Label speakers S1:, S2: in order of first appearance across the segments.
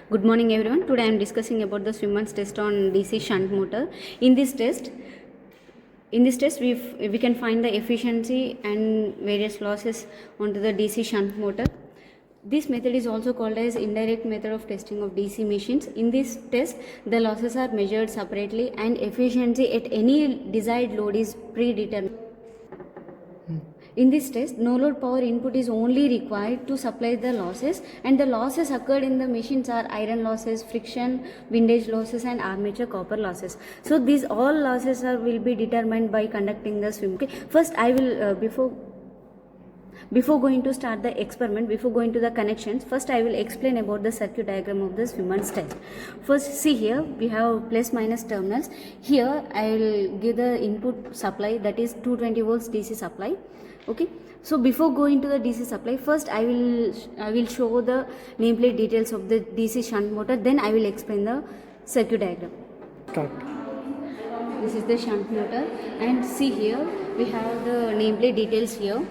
S1: Good morning everyone. Today I am discussing about the Swimmer's test on DC shunt motor. In this test we can find the efficiency and various losses onto the DC shunt motor. This method is also called as indirect method of testing of DC machines. In this test, the losses are measured separately and efficiency at any desired load is predetermined. In this test, no load power input is only required to supply the losses, and the losses occurred in the machines are iron losses, friction, windage losses and armature copper losses. So these all losses will be determined by conducting the swim. Okay. First I will before going to start the experiment, before going to the connections, first I will explain about the circuit diagram of the Swimmer's test. First see here we have plus minus terminals. Here I will give the input supply, that is 220 volts DC supply. Okay, so before going to the DC supply, first I will show the nameplate details of the DC shunt motor, then I will explain the circuit diagram.
S2: Start.
S1: This is the shunt motor, and see here we have the nameplate details here.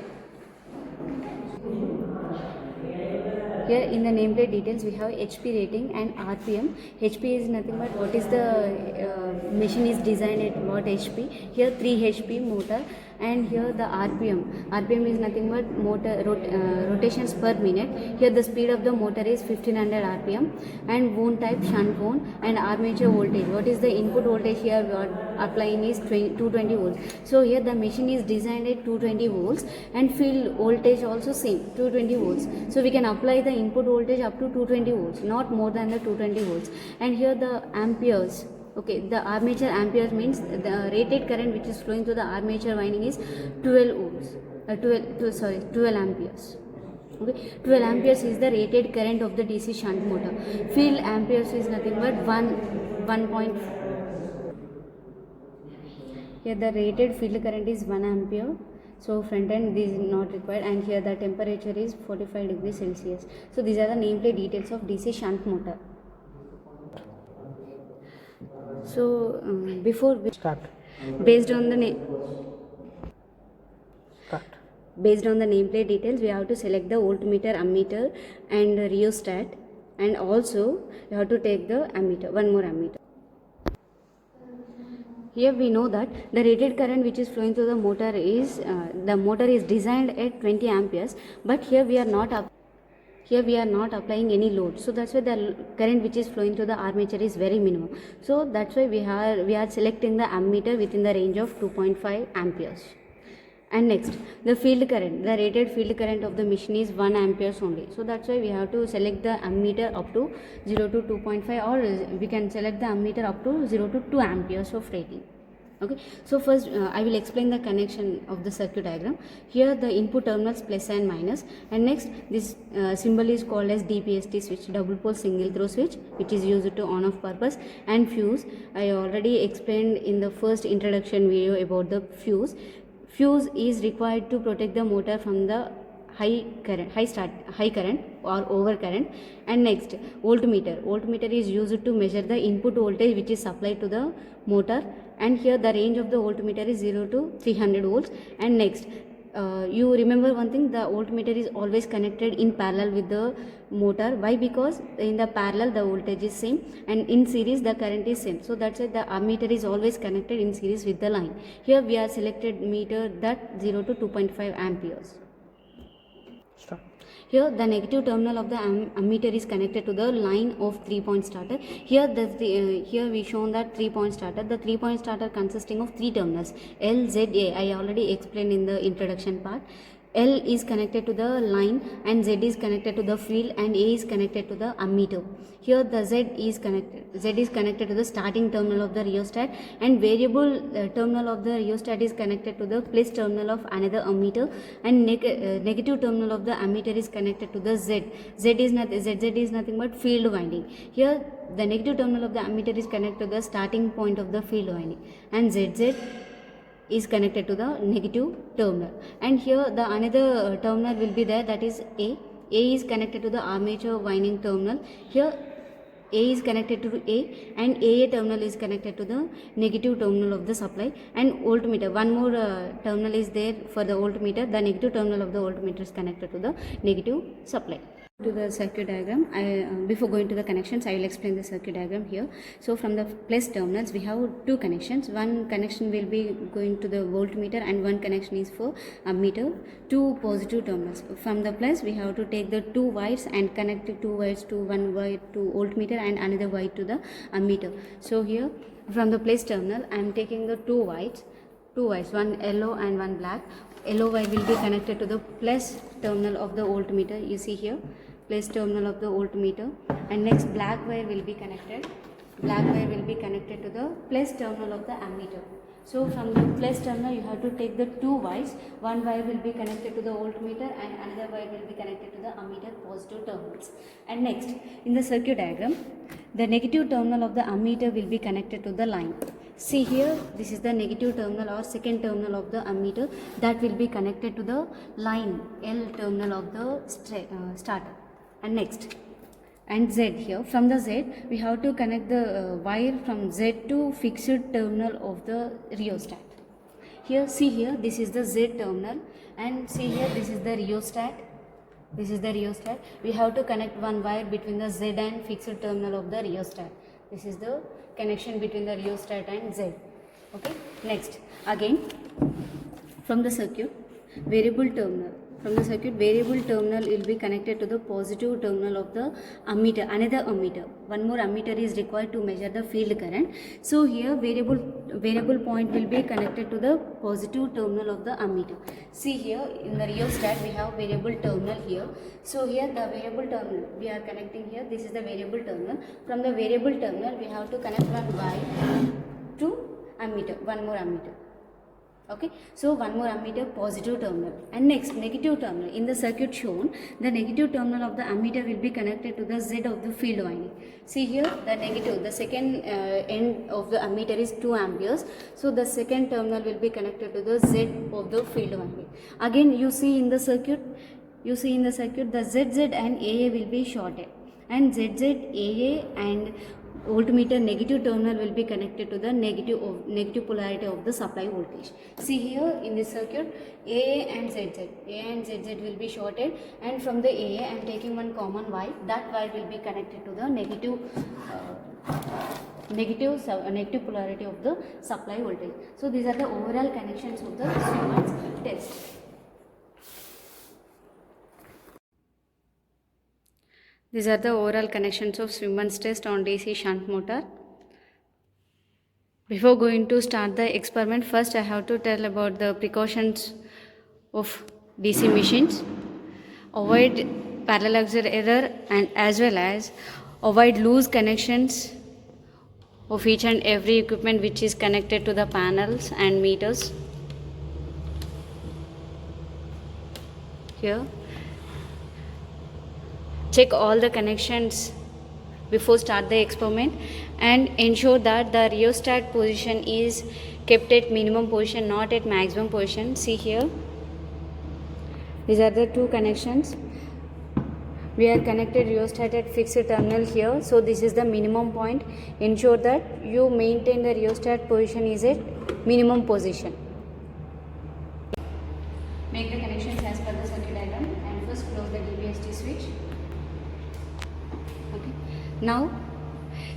S1: Here in the nameplate details we have HP rating and RPM. HP is nothing but what is the machine is designed at what HP. Here 3 HP motor, and here the RPM is nothing but motor rotations per minute. Here the speed of the motor is 1500 RPM, and wound type shunt wound, and armature voltage. What is the input voltage here we are applying is 220 volts. So here the machine is designed at 220 volts, and field voltage also same 220 volts. So we can apply the input voltage up to 220 volts, not more than the 220 volts. And here the amperes. Okay, the armature amperes means the rated current which is flowing through the armature winding is 12 ohms. 12 amperes. Okay, 12 amperes is the rated current of the DC shunt motor. Field amperes is nothing but 1. Here the rated field current is 1 ampere. So front end this is not required, and here the temperature is 45 degrees Celsius. So these are the nameplate details of DC shunt motor. So before we
S2: Start.
S1: based on the nameplate details, we have to select the voltmeter, ammeter and rheostat, and also you have to take the ammeter, one more ammeter. Here we know that the rated current which is flowing through the motor is designed at 20 amperes, but here we are not applying any load, so that's why the current which is flowing through the armature is very minimum. So that's why we are selecting the ammeter within the range of 2.5 amperes. And next, the field current, the rated field current of the machine is 1 amperes only. So that's why we have to select the ammeter up to 0 to 2.5, or we can select the ammeter up to 0 to 2 amperes of rating. Okay, so first I will explain the connection of the circuit diagram. Here the input terminals plus and minus, and next this symbol is called as DPST switch, double pole single throw switch, which is used to on off purpose. And fuse, I already explained in the first introduction video about the fuse. Fuse is required to protect the motor from the high current or over current. And next, voltmeter is used to measure the input voltage which is supplied to the motor, and here the range of the voltmeter is 0 to 300 volts. And next, you remember one thing, the voltmeter is always connected in parallel with the motor. Why? Because in the parallel the voltage is same, and in series the current is same. So that's why the ammeter is always connected in series with the line. Here we are selected meter that 0 to 2.5 amperes.
S2: Start.
S1: Here the negative terminal of the ammeter is connected to the line of 3-point starter. Here we shown that 3-point starter. The 3-point starter consisting of 3 terminals, L, Z, A. I already explained in the introduction part. L is connected to the line, and Z is connected to the field, and A is connected to the ammeter. Here the Z is connected to the starting terminal of the rheostat, and variable terminal of the rheostat is connected to the plus terminal of another ammeter, and negative terminal of the ammeter is connected to the Z. ZZ is nothing but field winding. Here the negative terminal of the ammeter is connected to the starting point of the field winding, and ZZ is connected to the negative terminal. And here the another terminal will be there, that is A. A is connected to the armature winding terminal. Here A is connected to A, and AA terminal is connected to the negative terminal of the supply. And voltmeter, one more terminal is there for the voltmeter. The negative terminal of the voltmeter is connected to the negative supply. To the circuit diagram, before going to the connections, I will explain the circuit diagram here. So from the plus terminals, we have two connections. One connection will be going to the voltmeter and one connection is for ammeter. Two positive terminals. From the plus, we have to take the two wires and connect the two wires to one wire to voltmeter and another wire to the ammeter. So here from the plus terminal, I am taking the two wires, one yellow and one black. Yellow wire will be connected to the plus terminal of the voltmeter. You see here, plus terminal of the voltmeter, and next black wire will be connected. Black wire will be connected to the plus terminal of the ammeter. So from the plus terminal, you have to take the two wires. One wire will be connected to the voltmeter and another wire will be connected to the ammeter positive terminals. And next, in the circuit diagram, the negative terminal of the ammeter will be connected to the line. See here, this is the negative terminal or second terminal of the ammeter that will be connected to the line L terminal of the starter. And next, and Z here, from the Z we have to connect the wire from Z to fixed terminal of the rheostat. Here, see here, this is the Z terminal, and see here, this is the rheostat. This is the rheostat. We have to connect one wire between the Z and fixed terminal of the rheostat. This is the connection between the rheostat and Z. Okay. Next, again from the circuit, variable terminal. From the circuit, variable terminal will be connected to the positive terminal of the ammeter, another ammeter. One more ammeter is required to measure the field current. So here variable point will be connected to the positive terminal of the ammeter. See here in the rheostat we have variable terminal here. So here the variable terminal we are connecting here. This is the variable terminal. From the variable terminal we have to connect one wire to ammeter, one more ammeter. Okay, so one more ammeter positive terminal, and next negative terminal. In the circuit shown, the negative terminal of the ammeter will be connected to the Z of the field winding. See here, the negative, the second end of the ammeter is 2 amperes. So the second terminal will be connected to the Z of the field winding. Again, you see in the circuit, the ZZ and AA will be shorted, and ZZ, AA and voltmeter negative terminal will be connected to the negative polarity of the supply voltage. See here in this circuit, AA and ZZ will be shorted, and from the AA I am taking one common wire. That wire will be connected to the negative polarity of the supply voltage. So these are the overall connections of the Siemens test. These are the overall connections of Siemens test on DC shunt motor. Before going to start the experiment, first I have to tell about the precautions of DC machines. Avoid parallaxer error and as well as avoid loose connections of each and every equipment which is connected to the panels and meters. Here, check all the connections before start the experiment and ensure that the rheostat position is kept at minimum position, not at maximum position. See here, these are the two connections. We are connected rheostat at fixed terminal here, so this is the minimum point. Ensure that you maintain the rheostat position is at minimum position. Make the connections as per the circuit diagram and first close the DVST switch. Okay. Now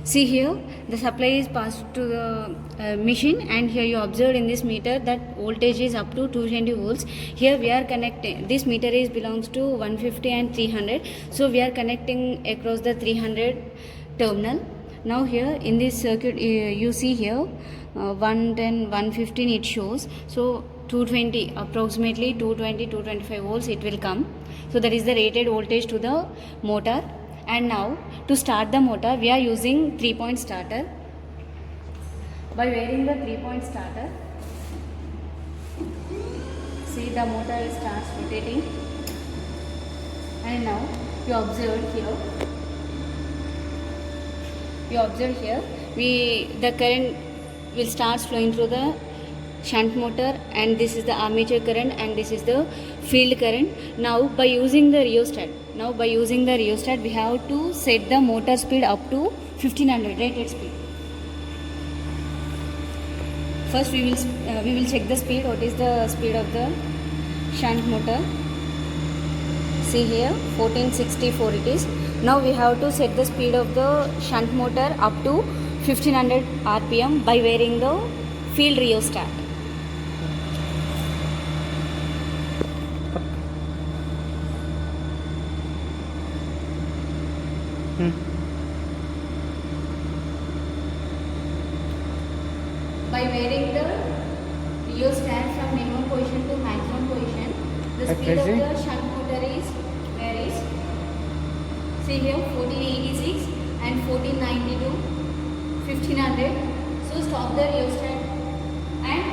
S1: see here, the supply is passed to the machine, and here you observed in this meter that voltage is up to 220 volts. Here we are connecting, this meter is belongs to 150 and 300, so we are connecting across the 300 terminal. Now here in this circuit you see here 110, 115 it shows, so 220, approximately 220-225 volts it will come. So that is the rated voltage to the motor. And now to start the motor we are using 3-point starter. By wearing the 3-point starter, see the motor starts rotating, and now you observe here, the current will start flowing through the shunt motor, and this is the armature current and this is the field current. Now by using the rheostat, we have to set the motor speed up to 1500 rated speed. First we will check the speed. What is the speed of the shunt motor? See here 1464 it is. Now we have to set the speed of the shunt motor up to 1500 rpm by wearing the field rheostat. By wearing the rheostat from minimum position to maximum position, the
S2: At
S1: speed of
S2: present?
S1: the shunt motor is varies. See here 1486 and 1492, 1500. So stop the rheostat and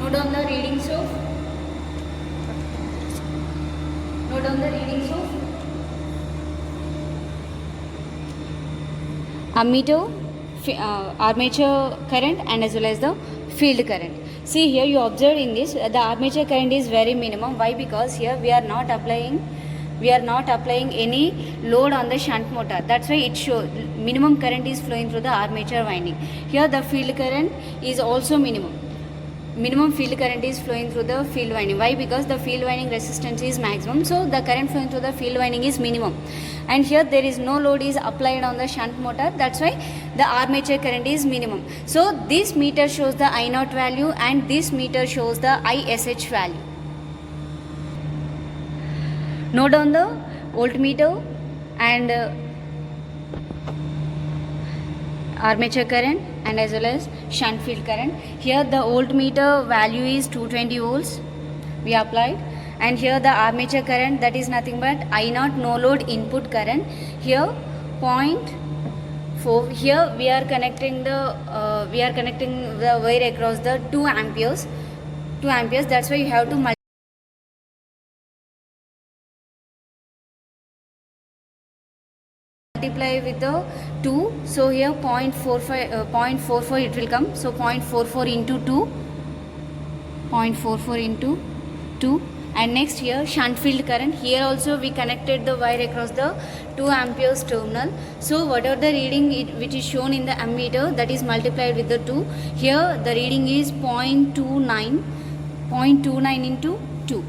S1: note down the readings of ammeter, armature current and as well as the field current. See here you observed in this the armature current is very minimum. Why? Because here we are not applying any load on the shunt motor. That's why it shows minimum current is flowing through the armature winding. Here the field current is also minimum field current is flowing through the field winding. Why? Because the field winding resistance is maximum, so the current flowing through the field winding is minimum, and here there is no load is applied on the shunt motor. That's why the armature current is minimum. So this meter shows the I0 value and this meter shows the ISH value. Note down the voltmeter and armature current and as well as shunt field current. Here the voltmeter value is 220 volts we applied, and here the armature current, that is nothing but I0 no load input current. Here 0.4. Here we are connecting the wire across the 2 amperes. That's why you have to multiply with the 2. So here 0.44 it will come. So 0.44 into 2. And next here shunt field current. Here also we connected the wire across the 2 amperes terminal. So whatever the reading which is shown in the ammeter, that is multiplied with the 2. Here the reading is 0.29 into 2.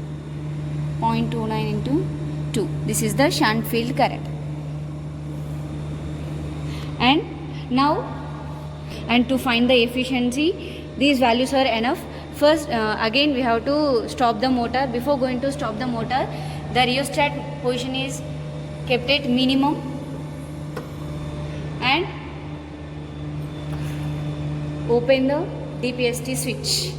S1: 0.29 into 2. This is the shunt field current. And now, and to find the efficiency, these values are enough. First again we have to stop the motor. Before going to stop the motor, the rheostat position is kept at minimum and open the DPST switch.